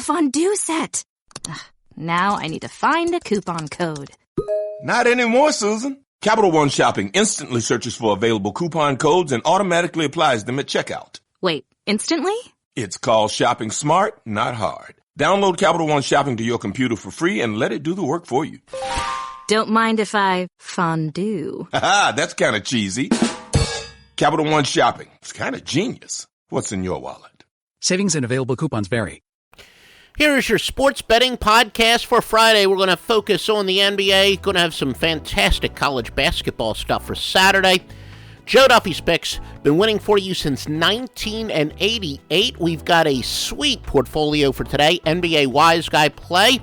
a fondue set. Ugh, now I need to find a coupon code. Not anymore, Susan. Capital One Shopping instantly searches for available coupon codes and automatically applies them at checkout. Wait, instantly? It's called shopping smart, not hard. Download Capital One Shopping to your computer for free and let it do the work for you. Don't mind if I fondue. Haha, that's kind of cheesy. Capital One Shopping. It's kind of genius. What's in your wallet? Savings and available coupons vary. Here is your sports betting podcast for Friday. We're going to focus on the NBA. Going to have some fantastic college basketball stuff for Saturday. Joe Duffy's picks been winning for you since 1988. We've got a sweet portfolio for today. NBA Wise Guy play,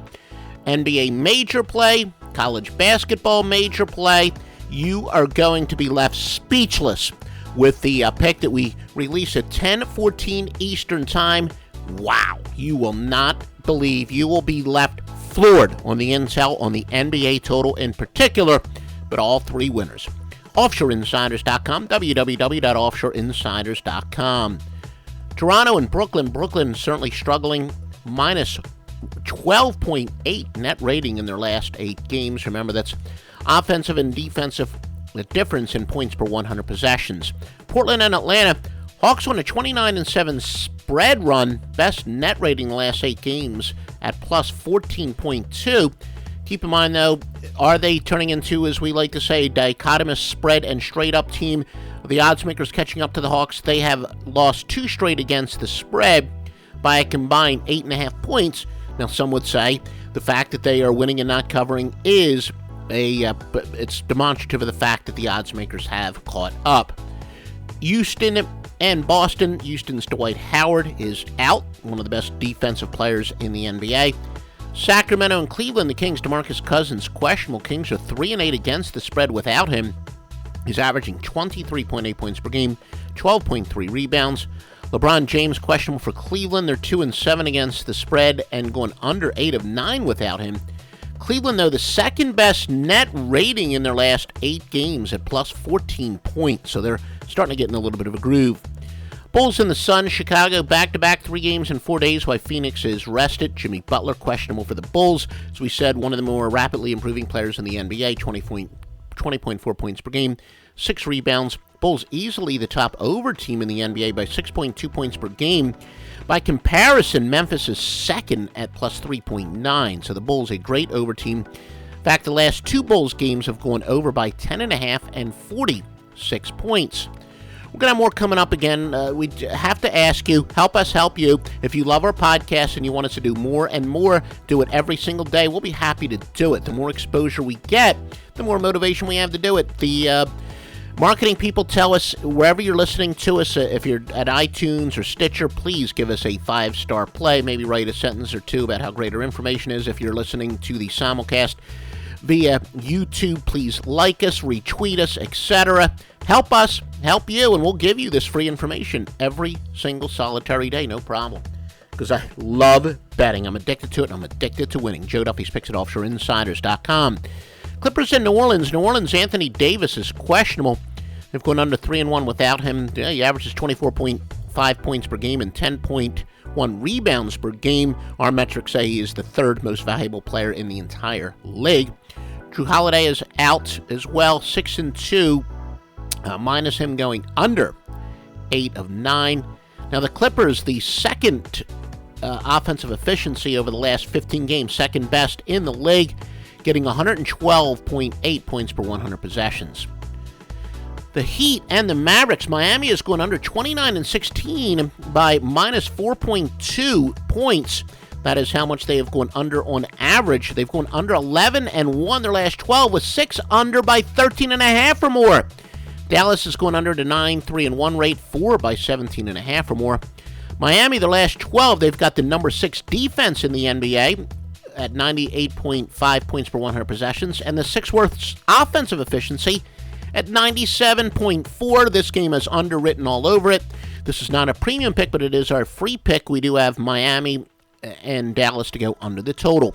NBA Major play, college basketball major play. You are going to be left speechless with the pick that we release at 10:14 Eastern Time. Wow, you will not believe, you will be left floored on the intel on the NBA total in particular, but all three winners. OffshoreInsiders.com, www.offshoreinsiders.com. Toronto and Brooklyn certainly struggling, minus 12.8 net rating in their last 8 games. Remember, that's offensive and defensive, the difference in points per 100 possessions. Portland and Atlanta, Hawks on a 29-7 spread run, best net rating in the last 8 games at plus 14.2. Keep in mind, though, are they turning into, as we like to say, a dichotomous spread and straight-up team? The odds makers catching up to the Hawks. They have lost 2 straight against the spread by a combined 8.5 points. Now, some would say the fact that they are winning and not covering is it's demonstrative of the fact that the odds makers have caught up. Houston and Boston. Houston's Dwight Howard is out, one of the best defensive players in the NBA. Sacramento and Cleveland, the Kings, DeMarcus Cousins, questionable. Kings are 3-8 against the spread without him. He's averaging 23.8 points per game, 12.3 rebounds. LeBron James, questionable for Cleveland. They're 2-7 against the spread and going under 8 of 9 without him. Cleveland, though, the second best net rating in their last 8 games at plus 14 points. So they're starting to get in a little bit of a groove. Bulls and the Suns, Chicago, back-to-back 3 games in 4 days while Phoenix is rested. Jimmy Butler, questionable for the Bulls. As we said, one of the more rapidly improving players in the NBA, 20.4 points per game, 6 rebounds. Bulls easily the top over team in the NBA by 6.2 points per game. By comparison, Memphis is second at plus 3.9, so the Bulls a great over team. In fact, the last 2 Bulls games have gone over by 10.5 and 46 points. We're going to have more coming up again. We have to ask you, help us help you. If you love our podcast and you want us to do more and more, do it every single day, we'll be happy to do it. The more exposure we get, the more motivation we have to do it. The marketing people tell us, wherever you're listening to us, if you're at iTunes or Stitcher, please give us a 5-star play. Maybe write a sentence or 2 about how great our information is. If you're listening to the simulcast via YouTube, please like us, retweet us, etc. Help us, help you, and we'll give you this free information every single solitary day, no problem. Because I love betting. I'm addicted to it, and I'm addicted to winning. Joe Duffy's picks at OffshoreInsiders.com. Clippers in New Orleans. New Orleans, Anthony Davis is questionable. They've gone under 3-1 without him. He averages 24.5 points per game and 10.1 rebounds per game. Our metrics say he is the 3rd most valuable player in the entire league. Drew Holiday is out as well, 6-2, minus him going under 8 of 9. Now the Clippers, the second offensive efficiency over the last 15 games, second best in the league, getting 112.8 points per 100 possessions. The Heat and the Mavericks, Miami is going under 29-16 by minus 4.2 points. That is how much they have gone under on average. They've gone under 11-1 their last 12, with 6 under by 13.5 or more. Dallas is going under to 9-3-1 rate, 4 by 17.5 or more. Miami, their last 12, they've got the number 6 defense in the NBA at 98.5 points per 100 possessions, and the 6th worst offensive efficiency at 97.4. This game is underwritten all over it. This is not a premium pick, but it is our free pick. We do have Miami and Dallas to go under the total.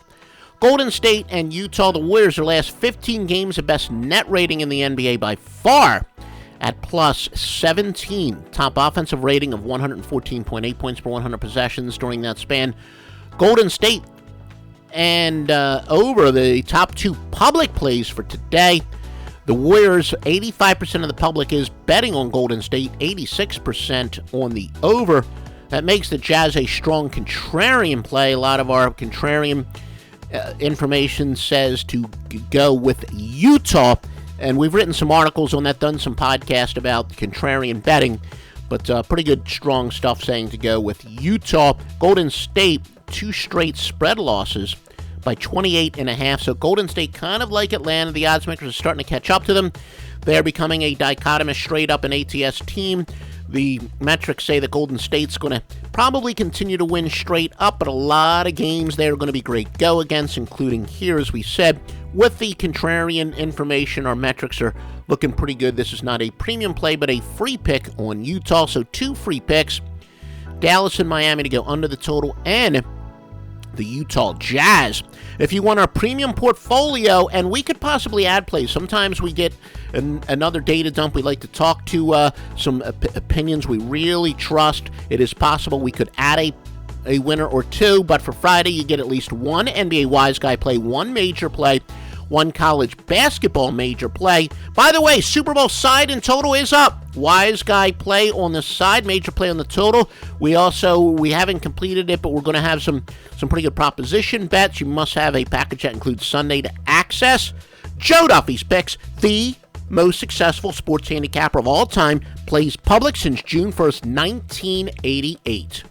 Golden State and Utah, the Warriors, their last 15 games, the best net rating in the NBA by far at plus 17. Top offensive rating of 114.8 points per 100 possessions during that span. Golden State and over the top two public plays for today. The Warriors, 85% of the public is betting on Golden State, 86% on the over. That makes the Jazz a strong contrarian play. A lot of our contrarian information says to go with Utah, and we've written some articles on that, done some podcasts about contrarian betting, but pretty good, strong stuff saying to go with Utah. Golden State, 2 straight spread losses by 28.5. So Golden State, kind of like Atlanta, the odds makers are starting to catch up to them. They're becoming a dichotomous straight-up and ATS team. The metrics say that Golden State's going to probably continue to win straight up, but a lot of games they're going to be great go against, including here, as we said. With the contrarian information, our metrics are looking pretty good. This is not a premium play, but a free pick on Utah. So 2 free picks, Dallas and Miami to go under the total, and the Utah Jazz. If you want our premium portfolio, and we could possibly add plays. Sometimes we get another data dump. We like to talk to some opinions we really trust. It is possible we could add a winner or 2, but for Friday you get at least 1 NBA Wise Guy play, 1 major play, 1 college basketball major play. By the way, Super Bowl side and total is up. Wise Guy play on the side, major play on the total. We haven't completed it, but we're going to have some pretty good proposition bets. You must have a package that includes Sunday to access. Joe Duffy's Picks, the most successful sports handicapper of all time, plays public since June 1st, 1988.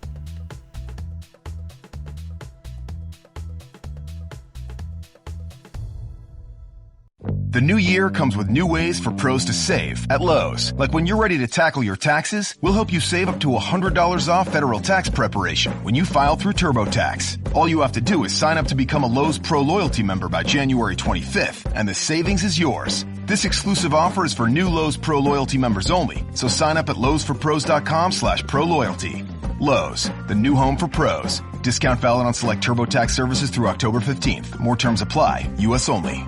The new year comes with new ways for pros to save at Lowe's. Like when you're ready to tackle your taxes, we'll help you save up to $100 off federal tax preparation when you file through TurboTax. All you have to do is sign up to become a Lowe's Pro Loyalty member by January 25th, and the savings is yours. This exclusive offer is for new Lowe's Pro Loyalty members only, so sign up at lowesforpros.com/pro-loyalty. Lowe's, the new home for pros. Discount valid on select TurboTax services through October 15th. More terms apply. U.S. only.